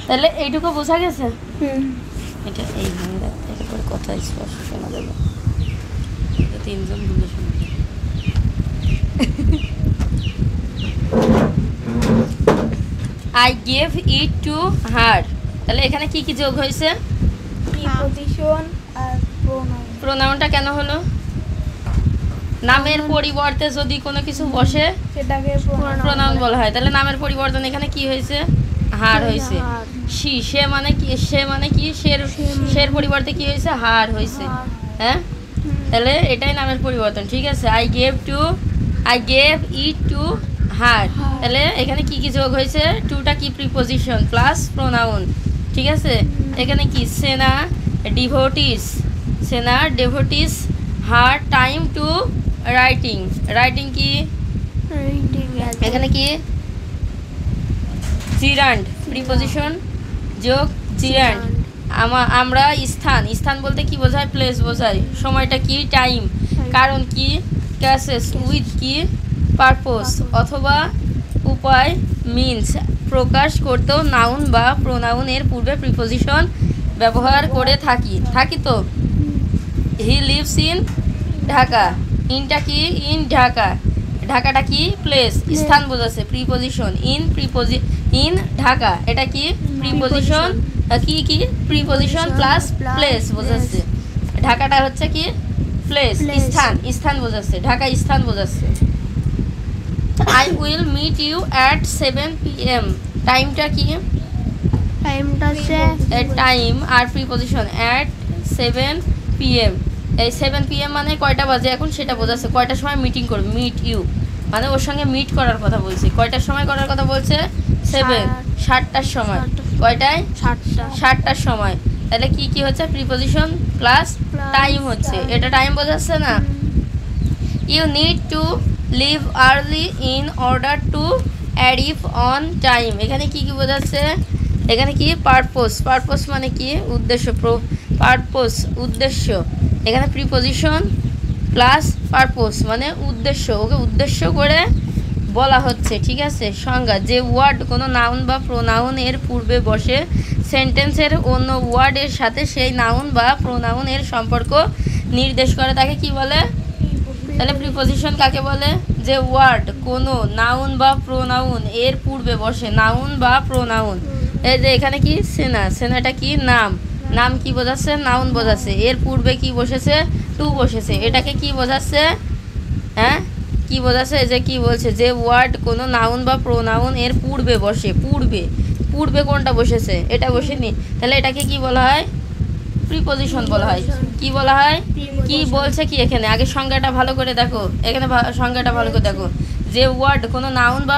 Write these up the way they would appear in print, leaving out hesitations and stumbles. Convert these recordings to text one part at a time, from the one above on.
তাহলে এইটুকু বোঝা গেছে। এটা এইভাবে রাখতে করে কথা স্পষ্ট শোনা যাবে, তিনজন বলে শুনবে। I gave it to her, তাহলে এখানে কি কি যোগ হয়েছে? প্রিপজিশন আর প্রোনাউন। প্রোনাউনটা কেন হলো? নামের পরিবর্তে যদি কোনো কিছু বসে সেটাকে প্রোনাউন বলা হয়। তাহলে নামের পরিবর্তন এখানে কি হয়েছে? হার হয়েছে। সি, সে মানে কি? সে মানে কি? শের পরিবর্তে কি হয়েছে? হার হয়েছে। হ্যাঁ, তাহলে এটাই নামের পরিবর্তন। ঠিক আছে, I gave it to her, তাহলে এখানে কি কি যোগ হয়েছে? টুটা কি? Preposition plus pronoun. ঠিক আছে, এখানে কি? সেনা devotees her time to writing কি? এখানে কি? জিরান্ড, প্রিপজিশন যোগ জিরান্ড। আমরা স্থান বলতে কি বোঝায়? প্লেস বোঝায়। সময়টা কি? টাইম। কারণ কি? ক্যাসেস। উইথ কি? পারপোজ অথবা উপায় মিনস। প্রকাশ করতেও নাউন বা প্রোনাউন এর পূর্বে প্রিপজিশন ব্যবহার করে থাকি তো। হি লিভস ইন ঢাকা, ইনটা কি? ইন ঢাকা। ঢাকাটা কি? প্লেস, স্থান বোঝাচ্ছে। প্রিপজিশন ইন ঢাকা, এটা কি? প্রিপজিশন কি? প্রিপজিশন প্লাস প্লেস বোঝাচ্ছে। ঢাকাটা হচ্ছে কি? প্লেস, স্থান বোঝাচ্ছে। ঢাকা স্থান বোঝাচ্ছে। I will meet you at 7 PM, টাইমটা কি? টাইমটা হচ্ছে টাইম আর প্রিপজিশন at 7 PM। এই 7 PM মানে কয়টা বাজে এখন সেটা বোঝাচ্ছে। কয়টার সময় মিটিং করবে? মিট ইউ মানে ওর সঙ্গে মিট করার কথা বলছি। কয়টার সময় করার কথা বলছে? 7, 7টার সময়। কয়টায়? 7টার সময়। তাহলে কি কি হচ্ছে? প্রিপজিশন প্লাস টাইম হচ্ছে। এটা টাইম বোঝাচ্ছে না? You need to leave early in order to arrive on time, এখানে কি কি বোঝাচ্ছে? এখানে কি? পারপোজ মানে কি? উদ্দেশ্য। উদ্দেশ্য। এখানে প্রিপজিশন প্লাস পারপোজ মানে উদ্দেশ্য। ওকে উদ্দেশ্য করে বলা হচ্ছে। ঠিক আছে, সংজ্ঞা। যে ওয়ার্ড কোনো নাউন বা প্রোনাউন এর পূর্বে বসে সেন্টেন্সের অন্য ওয়ার্ডের সাথে সেই নাউন বা প্রোনাউন এর সম্পর্ক নির্দেশ করে তাকে কি বলে? তাহলে প্রিপজিশন কাকে বলে? যে ওয়ার্ড কোনো নাউন বা প্রোনাউন এর পূর্বে বসে, নাউন বা প্রোনাউন। এই যে এখানে কি? সেনাটা কি? নাম কি বোঝাচ্ছে? নাউন বোঝাচ্ছে। এর পূর্বে কি বসেছে? টু বসেছে। এটাকে কি বোঝাচ্ছে? হ্যাঁ, কি বোঝাচ্ছে? যে কি বলছে? যে ওয়ার্ড কোনো নাউন বা প্রোনাউন এর পূর্বে বসে। পূর্বে কোনটা বসেছে? এটা বসেনি। তাহলে এটাকে কি বলা হয়? প্রিপজিশন বলা হয়। কি বলা হয়? কি বলছে কি এখানে? আগে সংজ্ঞাটা ভালো করে দেখো। এখানে সংজ্ঞাটা ভালো করে দেখো। যে ওয়ার্ড কোনো নাউন বা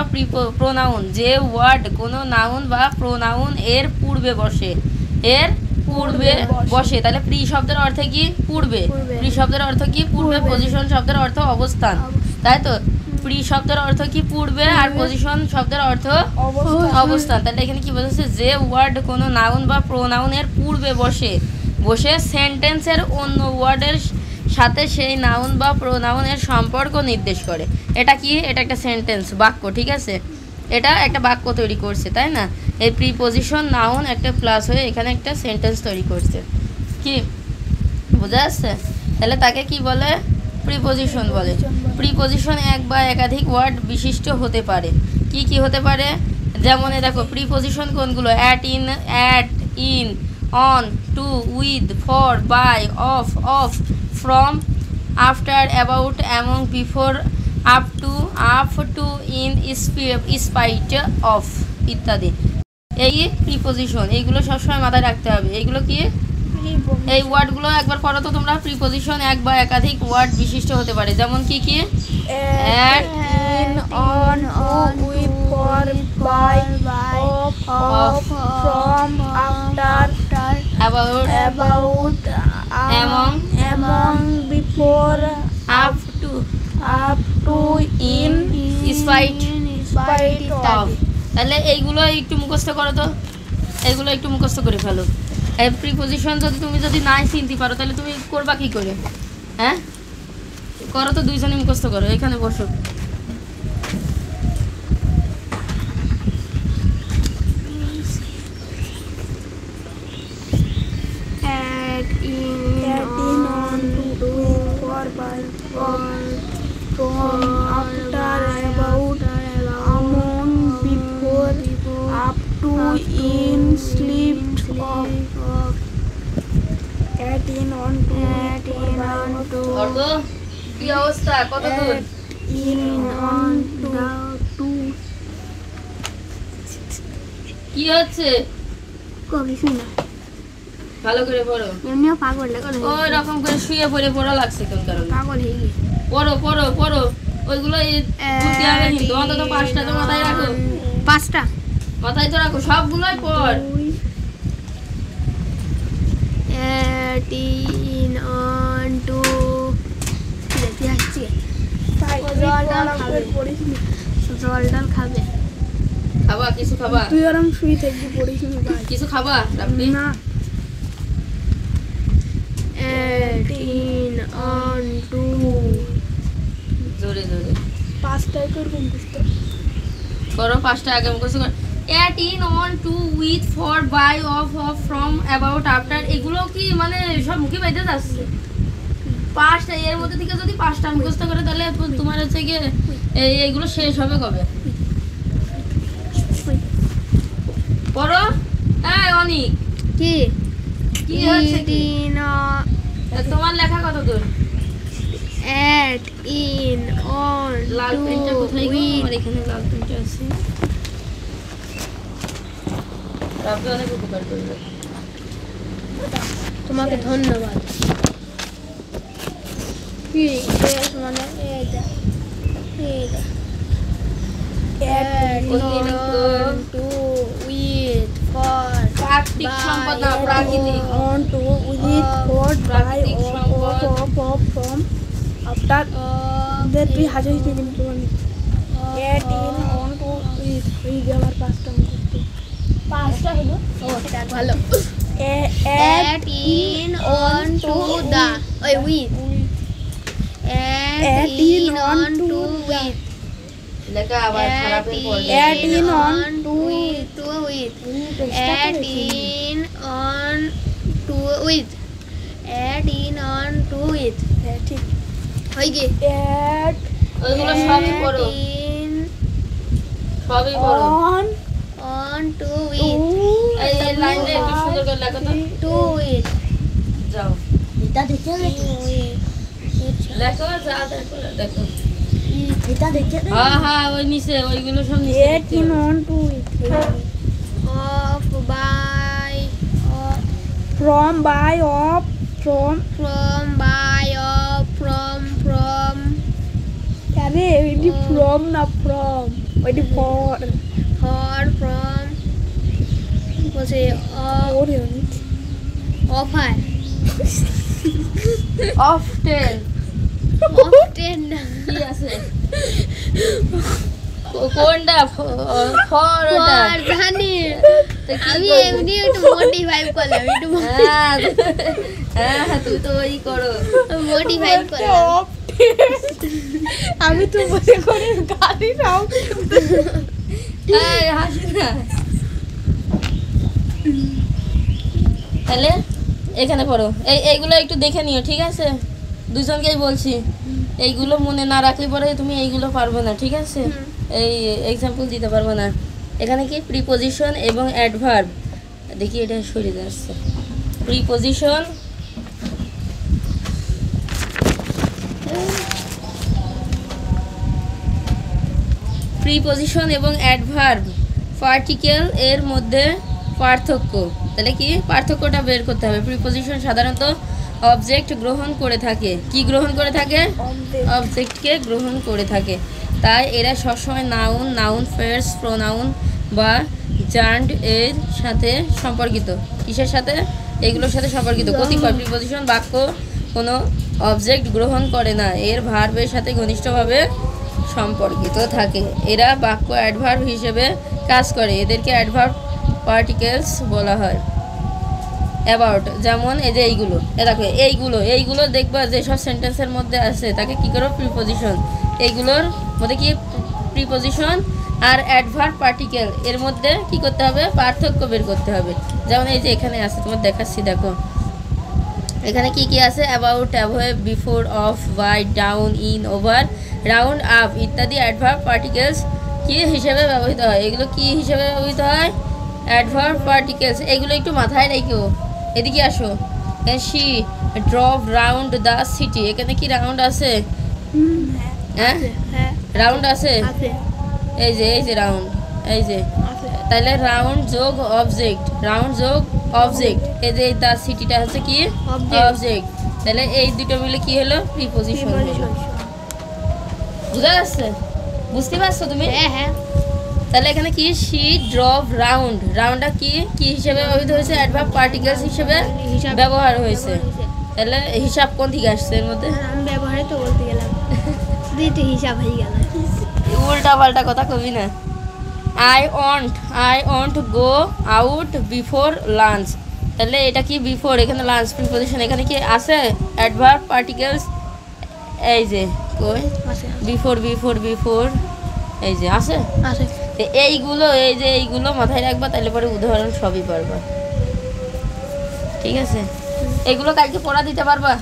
প্রোনাউন, যে ওয়ার্ড কোনো নাউন বা প্রোনাউন এর পূর্বে বসে, তাহলে প্রি শব্দের অর্থ কি? পূর্বে। প্রি শব্দের অর্থ কি? পূর্বে। পজিশন শব্দের অর্থ অবস্থান, তাই তো? প্রি শব্দের অর্থ কি? পূর্বে। আর পজিশন শব্দের অর্থ অবস্থান। তাহলে এখানে কি বোঝাচ্ছে? যে ওয়ার্ড কোনো নাউন বা প্রোনাউনের পূর্বে বসে সেন্টেন্সের অন্য ওয়ার্ডের সাথে সেই নাউন বা প্রোনাউনের সম্পর্ক নির্দেশ করে। এটা কি? এটা একটা সেন্টেন্স, বাক্য। ঠিক আছে, এটা একটা বাক্য তৈরি করছে, তাই না? এই প্রিপজিশন নাউন একটা প্লাস হয়ে এখানে একটা সেন্টেন্স তৈরি করছে। কি বোঝা যাচ্ছে? তাহলে তাকে কি বলে? প্রিপজিশন বলে। প্রিপজিশন এক বা একাধিক ওয়ার্ড বিশিষ্ট হতে পারে। কি কি হতে পারে? যেমন দেখো প্রিপজিশন কোনগুলো? At, in, on, to, with, for, by, of, from, after, about, among, before, up to, in, spite of ইত্যাদি। এই প্রিপজিশন, এইগুলো সবসময় মাথায় রাখতে হবে। এইগুলো কি? এই ওয়ার্ডগুলো একবার পড়ো তো তোমরা। প্রিপজিশন এক বা একাধিক ওয়ার্ড বিশিষ্ট হতে পারে। যেমন কি কি? At, in, on, with, for, by, of, from, after, about, among, before, up to, in, spite of. তাহলে এইগুলো একটু মুখস্থ করো তো। এইগুলো একটু মুখস্থ করে ফেলো। এই প্রিপজিশন তুমি যদি নাই চিনতে পারো তাহলে তুমি করবা কি করে? হ্যাঁ করো তো, দুইজনে মুখস্থ করো। এখানে বসো। Add in on to for by from after about among before up to in slipped of add in on to অর্ধ কি অবস্থা, কত দূর? in on to কি হচ্ছে? কিছু না, ভালো করে পড়ো। এমনিও পাগল ওই রকম করে শুয়ে পড়ে পড়া লাগছে কোন কারণে? পাগল হয়ে গেছে। পড়ো পড়ো পড়ো, ওইগুলো বুঝতে হবে কিন্তু অন্তত 5টা তো মাথায় রাখো। 5টা মাথায় তো রাখো, সবগুলোই পড়। add in on to জল খাবে। খাবা কিছু খাবা? তুই আরাম শুয়ে থাকবি, পড়িস ভাই। কিছু খাবা রাব্বি? না। add in on to জোরে জোরে 5টায় করব মুখস্থ করো। 5টা আগে মুখস্থ করো। at in on to with for by of from about after, এগুলো কি মানে সব মুখে বাইতে যাচ্ছে? 5টা এর মধ্যে থেকে যদি 5টা মুখস্থ করে তাহলে তোমার হচ্ছে কি এইগুলো শেষ হবে কবে? পড়ো। এই অনিক কি কি হচ্ছে কি? তোমার লেখা কত দূর? add in on Lal to পেনটা কোথায় গো? with আমার এখানে লাল পেনটা আছে। রাব্বি অনেক উপকার করবে। তোমাকে ধন্যবাদ। কি মানে এটা add in on to with for প্রাকৃতিক সম্পদ না, প্রাকৃতিক। on to with for by প্রাকৃতিক সম্পদ। of from after that তুই হাজার হিসেবে কিন্তু আমি add in on to with এই যে আমার 5টা মুখস্থ। 5টা হলো ও এটা ভালো। add in on to the with add in on to with লেখা আবার খারাপে পড়লে। add in on to with add in on to with add in on to with ঠিক হই গে add ওইগুলো সবই পড়ো, in সবই পড়ো। on to with এই লাইনটা একটু সুন্দর করে লেখো তো। to with যাও এটা দেখে লেখো, যা দেখো দেখো। এটা দেখে হ্যাঁ হ্যাঁ ওই নিচে ওইগুলো সব নিচে add লিখতে in হবে। on to with of by from by of from by of from আরে এটি from না from ওইটি for from বলছে offer অফ টেন often কি আছে? কোনটা ফর ওটা? জানি তো কি আমি করবো? এমনি একটু মোটিভাই করলাম, একটু হ্যাঁ হ্যাঁ তুমি তো ওই করো। মোটিভাই করলাম। আমি তো বসে করে গালি নাও। এই হাসি না। তাহলে এখানে পড়ো। এইগুলো একটু দেখে নিও, ঠিক আছে? দুজনকেই বলছি, এইগুলো মনে না রাখলে পরে তুমি এইগুলো পারবে না, ঠিক আছে? এই এক্সাম্পল দিতে পারবে না। এখানে কি প্রিপোজিশন এবং অ্যাডভার্ব, দেখি এটা সরে যাচ্ছে। প্রিপোজিশন প্রিপোজিশন এবং অ্যাডভার্ব পার্টিকেল এর মধ্যে পার্থক্য। তাহলে কি পার্থক্যটা বের করতে হবে। প্রিপোজিশন সাধারণত অবজেক্ট গ্রহণ করে থাকে। কি গ্রহণ করে থাকে? অবজেক্টকে গ্রহণ করে থাকে। তাই এরা সবসময় নাউন, নাউন ফ্রেজ, প্রোনাউন বা জার্ন্ড এর সাথে সম্পর্কিত। কিসের সাথে? এগুলোর সাথে সম্পর্কিত। কতিপয় প্রিপোজিশন বাক্য কোনো অবজেক্ট গ্রহণ করে না, এর ভার্বের সাথে ঘনিষ্ঠভাবে সম্পর্কিত থাকে। এরা বাক্য অ্যাডভার্ব হিসেবে কাজ করে। এদেরকে অ্যাডভার্ব পার্টিকেলস বলা হয়। অ্যাবাউট, যেমন এই যে এইগুলো, দেখো এইগুলো দেখবা যে সব সেন্টেন্সের মধ্যে আছে তাকে কি করো প্রিপজিশন, এইগুলোর মধ্যে কি প্রিপজিশন আর অ্যাডভার্ব পার্টিকেল এর মধ্যে কি করতে হবে পার্থক্য বের করতে হবে। যেমন এই যে এখানে আছে তোমার দেখাচ্ছি, দেখো এখানে কি কি আছে about, avoid, before, of, by, down, in, over, round, up ইত্যাদি অ্যাডভার্ব পার্টিকেলস কি হিসেবে ব্যবহৃত হয়। এগুলো কি হিসেবে ব্যবহৃত হয় অ্যাডভার্ব পার্টিকেলস। এগুলো একটু মাথায় রেখো, এদিকে আসো। She drop round the city, এখানে কি রাউন্ড আছে? হ্যাঁ রাউন্ড আছে, এই যে রাউন্ড, এই যে তাহলে রাউন্ড যোগ অবজেক্ট, রাউন্ড যোগ অবজেক্ট, এই যে দ্য সিটিটা হচ্ছে কি অবজেক্ট, তাহলে এই দুটো মিলে কি হলো প্রিপজিশন। বুঝা যাচ্ছে? বুঝতে পারছো তুমি? হ্যাঁ। তাহলে এখানে কি শি ড্রপ রাউন্ড, রাউন্ডটা কি কি হিসেবে ব্যবহৃত হয়েছে অ্যাডভার্ব পার্টিকেলস হিসেবে ব্যবহার হয়েছে। তাহলে হিসাব কোন থেকে আসছে এর মধ্যে? আমি ব্যবহারে তো বলতে গেলাম দুইটা হিসাব হয়ে গেল, উল্টা পাল্টা কথা কবি না। I want go out before lunch, তাহলে এটা কি বিফোর, এখানে লাঞ্চ প্রিপজিশন, এখানে কি আছে অ্যাডভার্ব পার্টিকেলস, এই যে কই বিফোর এই যে আছে। তো এইগুলো এই যে এইগুলো মাথায় রাখবা, তাহলে পরে উদাহরণ সবই পারবা। ঠিক আছে, এইগুলো কালকে পড়া দিতে পারবা?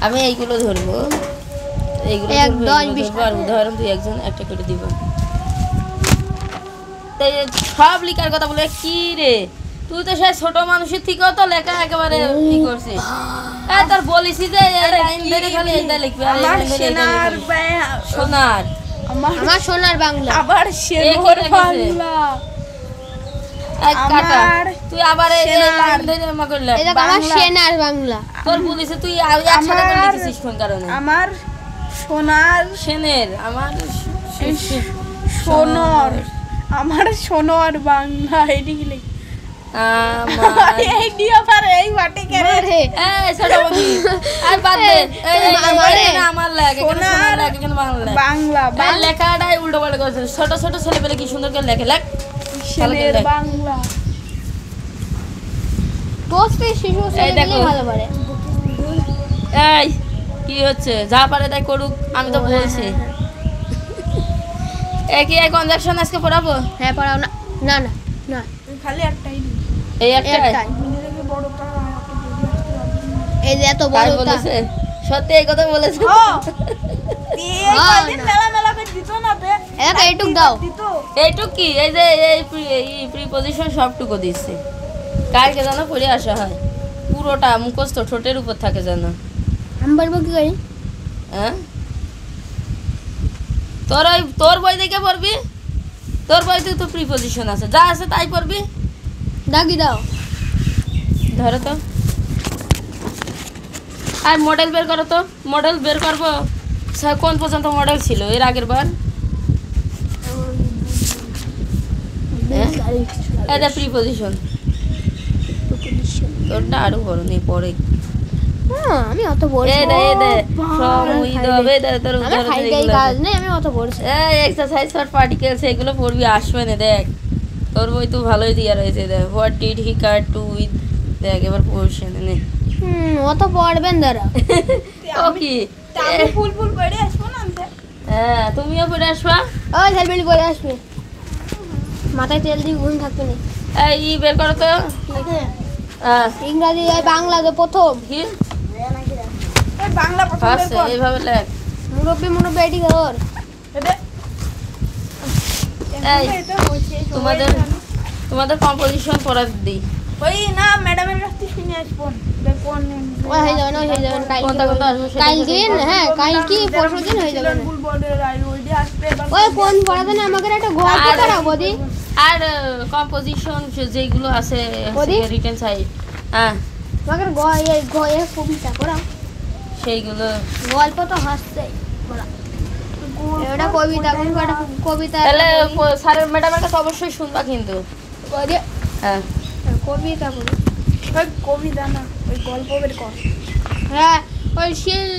আমি এইগুলো ধরবো, এইগুলো ধরবো আর উদাহরণ দুই একজন একটা করে দিব। সব লিখার কথা বলে কি রে, তুই তো সেই ছোট মানুষের থেকেও তো লেখা একেবারে ই করছিস। তোর বলিস যে লাইন ধরে খালি এইটা লিখবি, সোনার আমার সোনার বাংলা, আবার সোনার বাংলা, তুই আবার আমার সেনার বাংলা, তোর বলিস তুই একসাথে করে লিখেছিস কোন কারণে? আমার সোনার সেনের, আমার সোনার, আমার সোনার বাংলা, এদিকে লিখ এই দিয়ে পারে এই বাটে করে এই ছোট বন্ধু আর বাদ দে, এই আমার লাগে সোনার লাগে কেন বাংলা লেখাটাই উল্টো পাল্টা করছে। ছোট ছোট ছেলে পেলে কি সুন্দর করে লেখে, লেখ সেনের বাংলা। পোস্টে শিশু ছেলে ভালো পারে। এই কি হচ্ছে, যা পারে তাই করুক, আমি তো বলছি। একই এক কনজাকশন আজকে পড়াবো? হ্যাঁ পড়াও না, না না না খালি একটাই, এই একটাই বড়টা এই যে এত বড়টা বলেছে, সত্যি এই কথা বলেছে। মেলা করে দিত না বে, এইটুক দাও, এইটুক কি, এই যে এই প্রিপজিশন সবটুকু দিচ্ছে। কালকে যেন পড়ে আসা হয়, পুরোটা মুখস্থ ঠোঁটের উপর থাকে যেন। আমি বলবো কি করি? হ্যাঁ তোর বই দেখে পড়বি, তোর বইতে তো প্রিপজিশন আছে, যা আছে তাই পড়বি। দাগি দাও, ধরো তো, আর মডেল বের করো তো, মডেল বের করবো। কোন পর্যন্ত মডেল ছিল এর আগের বার? এটা প্রিপজিশন, তোরটা আরো বড় নেই পরে। আমি অত বড় আমি অত বড় এক্সারসাইজ ফর পার্টিকেলস এগুলো পড়বি, আসবে না। দেখ তোর বই তো ভালোই দিয়া রয়েছে, দেখ what did he cut to with, দেখ এবার পড়ছে না। অত পড়বেন দাঁড়া ও কি আমি ফুল পড়ে আসবো না? হ্যাঁ তুমিও পড়ে আসবা, ওই হেলমেট পরে আসবে, মাথায় তেল দিয়ে ঘুম থাকবে না। এই বের করো তো ইংরাজি বাংলা তো প্রথম কি বাংলা ফার্স্ট এইভাবে লেখ। মুরব্বি এটি ধর। এই তোমাদের কম্পোজিশন পড়া দিই, ওই না ম্যাডামের কাছ থেকে শুনে আসবো। কোন হয়ে যাবে না, হয়ে যাবে কাল দিন, হ্যাঁ কাল কি পরশু দিন হয়ে যাবে। ওই কোন পড়াতে না আমাকে একটা গল্প পড়াবো দি, আর কম্পোজিশন যেগুলো আছে রিটেন সাইড, হ্যাঁ আমাকে কবিতা পড়াও, সেইগুলো গল্প তো হাসছে এটা কবিতা, কবিতা তাহলে স্যারের ম্যাডামের কাছে অবশ্যই শুনবা কিন্তু। হ্যাঁ কবিতা বলো, কবিতা না ওই গল্প বের কর। হ্যাঁ ওই শিল